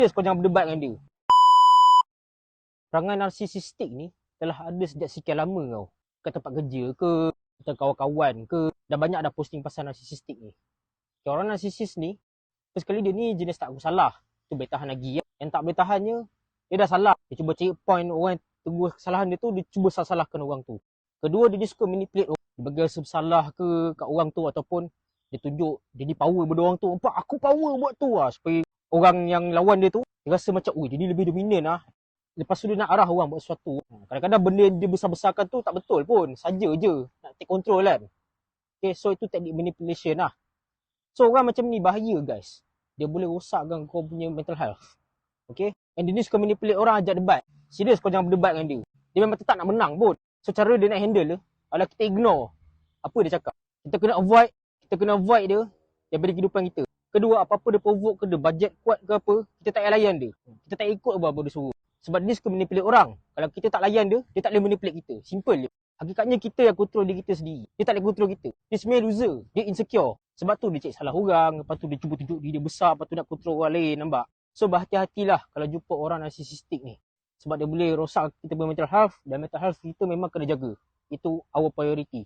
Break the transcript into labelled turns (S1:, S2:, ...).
S1: Serius kau jangan berdebat dengan dia. Perangai narsisistik ni telah ada sejak sekian lama kau. Kat tempat kerja ke, atau kawan-kawan ke, dah banyak dah posting pasal narsisistik ni. Orang narsisis ni, first kali dia ni jenis tak bersalah. Tu boleh tahan lagi. Yang tak boleh tahannya, dia dah salah. Dia cuba cari point orang yang tegur kesalahan dia tu, dia cuba salahkan orang tu. Kedua, dia suka manipulate orang. Dia bagi rasa bersalah ke kat orang tu ataupun dia tunjuk, dia ni power pada orang tu. Nampak aku power buat tu lah. Supaya orang yang lawan dia tu, dia rasa macam, dia ni lebih dominan lah. Lepas tu dia nak arah orang buat sesuatu. Kadang-kadang benda yang dia besar-besarkan tu tak betul pun. Saja je. Nak take control kan. Okay, so itu teknik manipulation lah. So orang macam ni bahaya guys. Dia boleh rosakkan kau punya mental health. Okay. And dia ni suka manipulate orang, ajak debat. Serius kau jangan berdebat dengan dia. Dia memang tetap nak menang pun. So cara dia nak handle kalau kita ignore apa dia cakap. Kita kena avoid dia daripada kehidupan kita. Kedua, apa-apa dia provoke ke dia, budget kuat ke apa, kita tak payah layan dia. Kita tak ikut apa-apa dia suruh. Sebab dia suka manipulate orang. Kalau kita tak layan dia, dia tak boleh manipulate kita. Simple je. Hakikatnya kita yang kontrol diri kita sendiri. Dia tak boleh kontrol kita. Dia sebenarnya loser. Dia insecure. Sebab tu dia cek salah orang. Lepas tu dia cuba tunjuk diri dia besar. Lepas tu nak kontrol orang lain. Nampak? So berhati-hatilah kalau jumpa orang narsisistik ni. Sebab dia boleh rosak kita punya mental health. Dan mental health kita memang kena jaga. Itu our priority.